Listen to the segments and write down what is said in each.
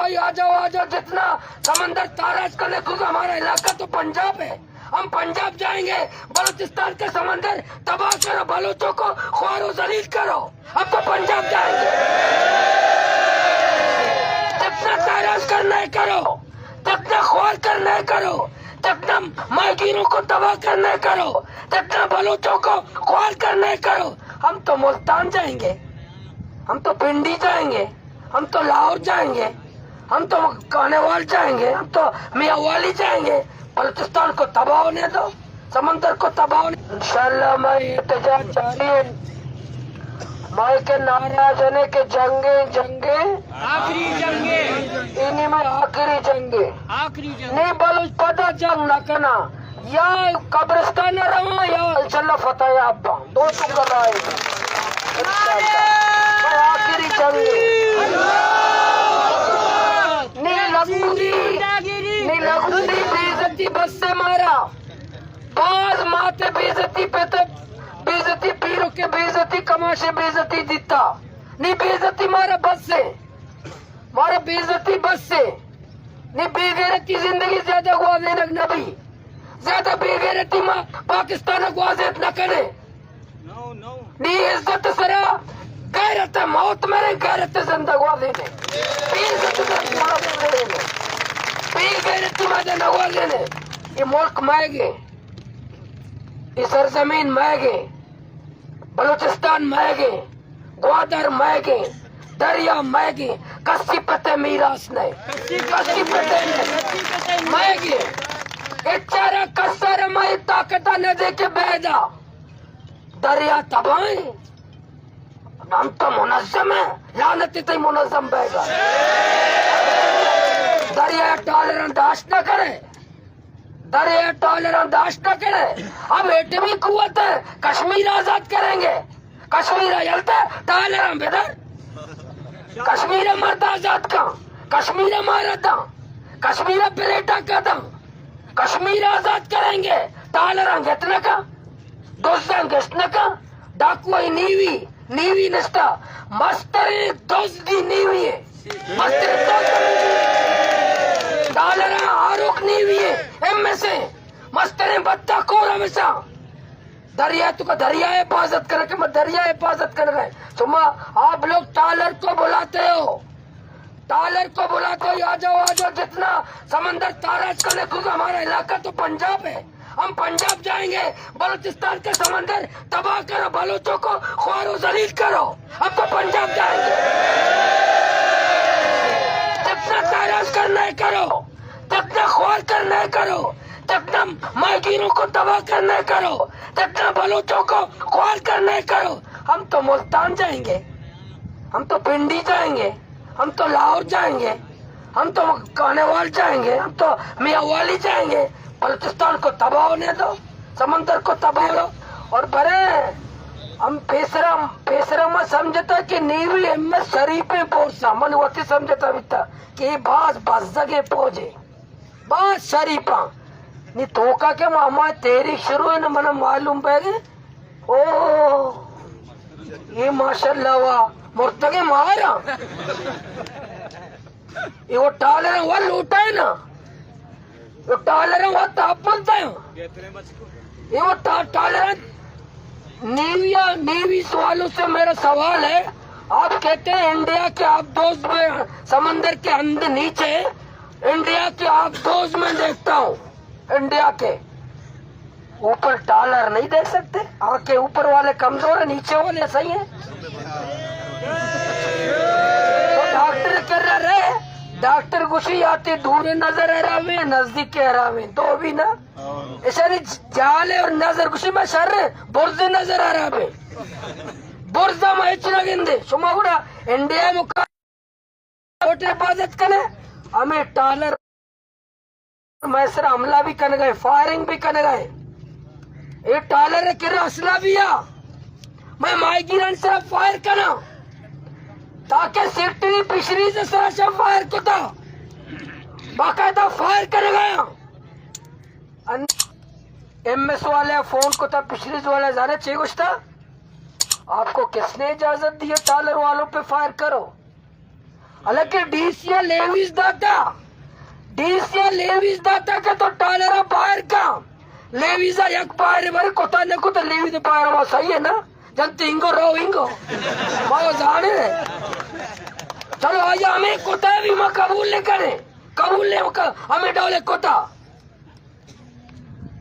कोई आ जाओ जितना समंदर ताराज करने, क्योंकि हमारा इलाका तो पंजाब है। हम पंजाब जाएंगे, बलूचिस्तान का समंदर तबाह करो, बलूचों को ख्वारो जलील करो, हम तो पंजाब जाएंगे। जितना ताराज करना है करो, जितना ख्वार करना है करो, जितना माहिगीरों को तबाह करना है करो, जितना बलूचों को ख्वार करना है करो। हम तो मुल्तान जाएंगे, हम तो पिंडी जाएंगे, हम तो लाहौर जाएंगे, हम तो कानेवाल जाएंगे, हम तो मियावाली जाएंगे। बलूचिस्तान को तबाह होने दो, समंदर को तबाह होने। इंशाल्लाह मैं एहतजाज जारी है। मैं के नाराज होने के जंगे आखिरी जंगे इन्हीं में आखिरी जंगे नहीं बलूच पता जंग न करना, या कब्रिस्तान रहा या इंशाल्लाह फतेह अब्बा दो टुकड़ा आखिरी जंगे नहीं लगूंगी बेइज्जती बस से मारा बाज माते बेइज्जती पे तो बेइज्जती पीरों के बेइज्जती कमाशे बेइज्जती दिता नहीं बेइज्जती मारा बस से, मारा बेइज्जती बस से नहीं बेगैरती जिंदगी ज्यादा गुआजे नबी ज्यादा बेगैरती माँ पाकिस्तान गुआजेत न करे नहीं इज्जत सरा गैरत मौत मेरे गैरत जिंदा गुआजे ने ये मुल्क महंगे, ये सरजमीन महंगे, बलूचिस्तान महंगे, ग्वादर महंगे, दरिया महंगे, कस्सी पते मीरास नहीं, कस्सी पते महंगे। इचारा कसर मैं ताकत न दे के बेदा दरिया तबाही, हम तो मुनज़्ज़म है, लानती तो मुनज़्ज़म बहेगा। दरिया टॉलरेंस न करे, दरिया टॉलरेंस न करे। अब एटमी कुव्वत है, कश्मीर आजाद करेंगे, कश्मीर जलता टॉलरेंस बेदर, कश्मीर मर्द आजाद का, कश्मीर मारा था, कश्मीर प्लेटा का था, कश्मीर आजाद करेंगे टॉलरेंस इतना का दोस्तान गश्त का डाकुआ नीवी नस्ता मस्तरे दोस्ती नीवी है, मस्तरे डॉलर आरोप नीवी है, एमएसए मस्तरे बत्ता कोर हमेशा दरिया तो का दरिया हिफाजत करके मैं दरिया हिफाजत कर रहे तो आप लोग टॉलर को बुलाते हो, टॉलर को बुलाते हो, आ जाओ जितना समंदर ताराज करने, क्योंकि हमारा इलाका तो पंजाब है। हम पंजाब जाएंगे, बलूचिस्तान का समंदर तबाह करो, बलूचों को ख्वारो जलील करो, हम तो पंजाब जाएंगे। जितना ताराज करना है करो, जितना ख्वार करना है करो, जितना माहिगीरों को तबाह करना है करो, जितना बलूचों को ख्वार करना है करो। हम तो मुल्तान जाएंगे, हम तो पिंडी जाएंगे, हम तो लाहौर जाएंगे, हम तो कानेवाल जाएंगे, हम तो मियावाली जाएंगे। बलूचिस्तान को तबाह होने दो, समंदर को तबाह हो। और बड़े हम पेसरा में समझता कि नीवी एमएस शरीफे पोसा मन वती समझता बिता कि बस जगह पहुंचे बस शरीफा नहीं तोका के मामा तेरी शुरू है ना मन मालूम पैगे ओ ये माशाल्लाह वाह मुर्तगे मारा ये वो टॉलर वो लूटा है ना, वो टॉलर वो तापमान था ये वो टॉलर नेवी सवालों से मेरा सवाल है। आप कहते हैं इंडिया के आप दोस्त में समंदर के अंदर नीचे इंडिया के आप दोस्त में देखता हूँ, इंडिया के ऊपर डॉलर नहीं देख सकते, आके ऊपर वाले कमजोर है, नीचे वाले सही है। तो डॉक्टर कर रहे डॉक्टर गुशी आते दूर नजर आ रहा है नजदीक के रहा है तो भी ना इशारे जाले और नजर गुशी में शर बुर्ज नजर आ रहा है बुर्जा मैच लगिंदे सुमा కూడా इंडिया मुका छोटे हिफाजत करे हमें टॉलर मैसर हमला भी कर गए, फायरिंग भी कर गए। ये टॉलर के असला भी आ मैं माइग्रेंट से फायर करा ताकि सेक्टरी पिछड़ी से सराशा फायर को था बाकायदा फायर कर गया। एमएस वाले फोन को था पिछड़ी वाले जाने चाहिए कुछ था। आपको किसने इजाजत दी है टॉलर वालों पे फायर करो? अलग डीसीए लेविस दाता के तो टालरा बाहर का लेविसा एक बाहर बारे कोता ने को तो लेविस बाहर वो सही है ना जनते इंगो रो इंगो वो जाने चलो आज हमें कोता भी मैं कबूल नहीं करे कबूल नहीं हमें डाले कोता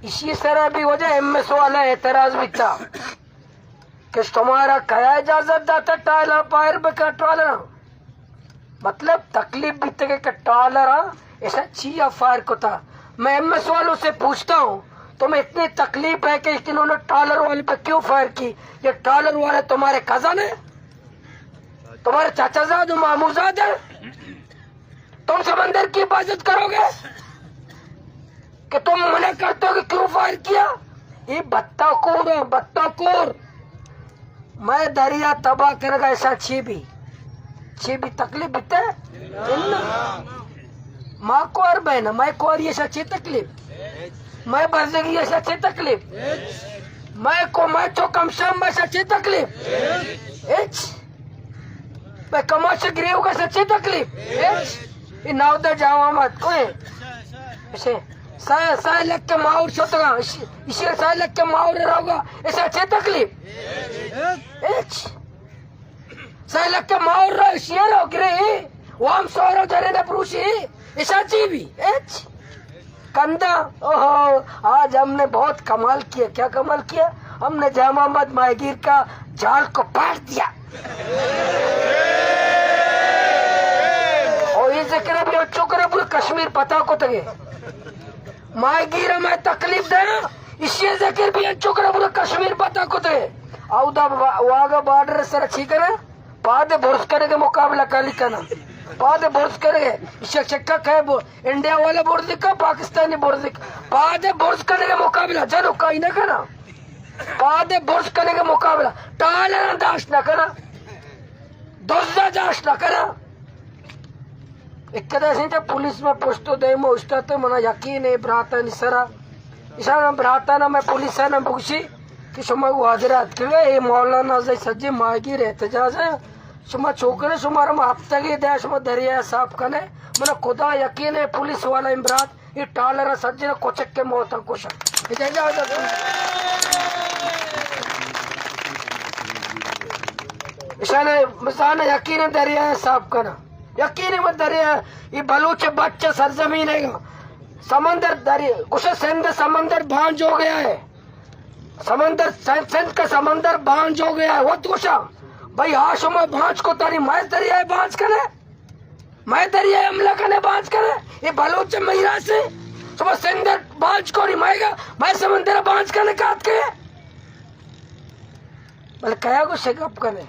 इसी तरह भी हो जाए एमएस वाला एतराज भी था कि तुम्हारा क्या इजाजत दाता टालर बाहर बेका टालर मतलब तकलीफ भी तक के टालर ऐसा चिया फायर को था मैं एमएस वालों से पूछता हूँ तुम्हें इतनी तकलीफ है कि इन्होंने टालर वाले पे क्यों फायर की ये टालर वाले तुम्हारे कजन है तुम्हारे चाचाजाद मामूजाद है तुम समंदर की हिफाजत करोगे कि तुम मना करते हो कि क्यों फायर किया ये बत्ताकोर मैं दरिया तबाह करेगा ऐसा छी भी तकलीफ बिते माँ को और बहन मैं को और ये सच्ची तकलीफ मैं बंदगी ये सच्ची तकलीफ मैं तो कम शाम में सच्ची तकलीफ मैं कमा से गिरे का सच्ची तकलीफ ये नावदा जावा मत कोई ऐसे साय लग के माहौल सोतगा इसे साय लग के माहौल रहोगा ऐसा अच्छी तकलीफ साय लग के माहौल रहो शियर हो गिरे वाम सोरो जरे ने पुरुषी ऐसा जीवी कंधा ओहो आज हमने बहुत कमाल किया क्या कमाल किया हमने जय मोहम्मद माहिगीर का जाल को पाट दिया और ये जिक्र भी चुकर पूरे कश्मीर पता को तगे माहिगीर में तकलीफ देना इसी जिक्र भी चुकर पूरे कश्मीर पता को तगे औदा वागा बॉर्डर से रखी करे पादे बुर्स करे के मुकाबला काली करना पादे बुर्स करे इसे चक्का कहे इंडिया वाले बुर्स दिखा पाकिस्तानी बुर्स दिखा पादे बुर्स करने के मुकाबला जरूर कहीं ना करना पादे बुर्स करने के मुकाबला टालर दाश ना करा दोस्ता दाश ना करा एक पुलिस में पोस्टो दे मोस्टते मना यकीन है भ्राता निसरा इशाना भ्राता ना मैं पुलिस है ना बुगशी कि शुमा वाजरात के मौलाना जै सज्जे मागी रहते जा शुमा छोकरे शुमार हफ्ता के देश में दरिया साफ कने मना खुदा यकीन है पुलिस वाला इमरात ये टालर सज्जे कोचक के मौत कुछ इशाना मिसाल यकीन है दरिया साफ करना यकीन है दरिया ये बलूच बच्चे सरजमीन है समंदर दरिया कुछ सिंध समंदर भांज हो गया है समंदर सिंध का समंदर बांझ हो गया है वो तुषा भाई आशो में बांझ को तारी मैं दरिया बांझ करे मैं दरिया हमला करने बांझ करे ये बलोच महिला से सुबह सिंधर बांझ को नहीं माएगा मैं समंदर बांझ करने काट के बोले कया को शेकअप करे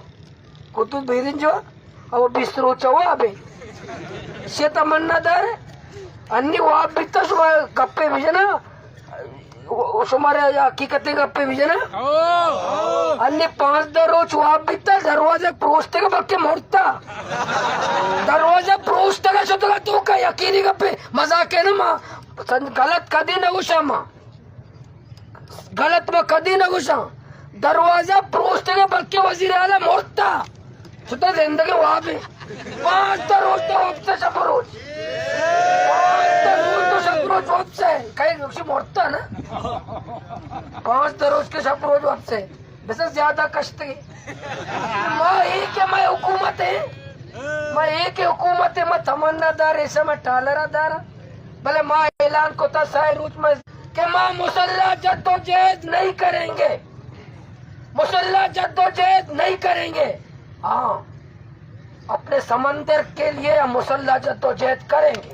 कुतुब बेरिन जो अब बिस्तरो चवा अबे से तमन्ना दर अन्य वो आप भी तो सुबह गप्पे भेजे ना सुमारे हकीकतें गप्पे भेजे ना अन्य 5 रोज वाप बीता दरवाजा प्रोस्ते का बक्के मोड़ता दरवाजा प्रोस्ते का सोता तू का यकीनी गप्पे मजाक है ना माँ गलत कदी न गुस्सा माँ गलत में कदी न गुस्सा दरवाजा प्रोस्ते का बक्के वजीर आला मोड़ता सोता जिंदगी वहाँ पे 5 रोज तो वापस सब रोज 5 तो सब रोज वापस है कहीं मोड़ता ना 5 रोज के सब रोज वापस है बस ज्यादा कष्ट है मैं हुकूमत है मैं एक ही हुकूमत है मैं तमन्नादार ऐसा मैं टालरादार भले माँ ऐलान को था साय रूज में कि माँ मुसल्ला जद्दोजहद नहीं करेंगे मुसल्ला जद्दोजहद नहीं करेंगे हाँ अपने समंदर के लिए हम मुसल्ला जद्दोजहद करेंगे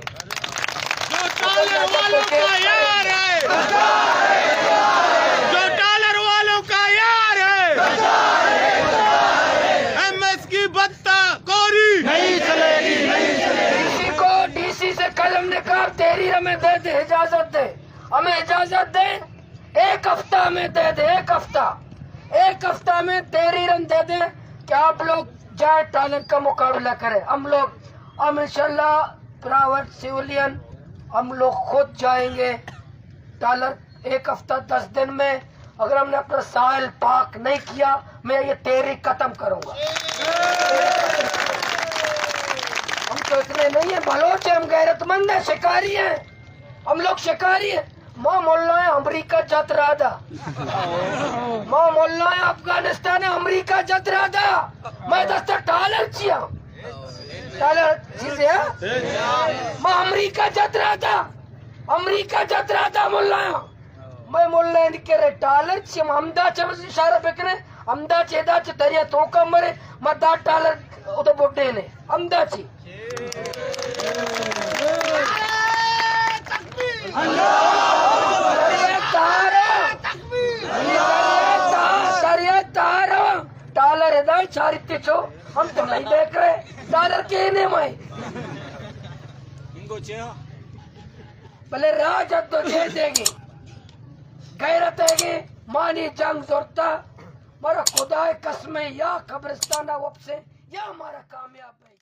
जो टालर वालों का यार है जो टालर वालों का यार है एमएस की बत्ता कोरी नहीं चलेगी डीसी को डीसी से कलम निकाल तेरी हमें दे दे इजाजत दे हमें इजाजत दे 1 हफ्ता में दे दे 1 हफ्ता में तेरी रन दे दे कि आप लोग जाए टालर का मुकाबला करें हम इंशाल्लाह प्राइवेट सिविलियन हम लोग खुद जाएंगे टालर 1 हफ्ता 10 दिन में अगर हमने अपना साहिल पाक नहीं किया मैं ये तेरी खत्म करूंगा तो इतने नहीं है बलोच है, हम गैरतमंद है, शिकारी हैं हम लोग, शिकारी हैं। माँ मोल्ला है अमरीका जत रहा था, माँ मोल्ला है अफगानिस्तान है अमरीका जत रहा था, मैं दस्ता टालर चिया टालर चीज़ है, मैं अमरीका जत रहा था, अमरीका जत रहा था मोल्ला, मैं मोल्ला के टालर चिया अमदा चे इशारा बेकने अमदा चेदा चे दरिया तो कम मरे मदा टालर उधर बोटे ने अमदा ची डॉलर चारित्य छो हम तो नहीं देख रहे डॉलर के ने मैं भले राज तो दे देगी गैरत है मानी जंग जोरता मारा खुदा कसमें या कब्रिस्ताना वप से या हमारा कामयाब है।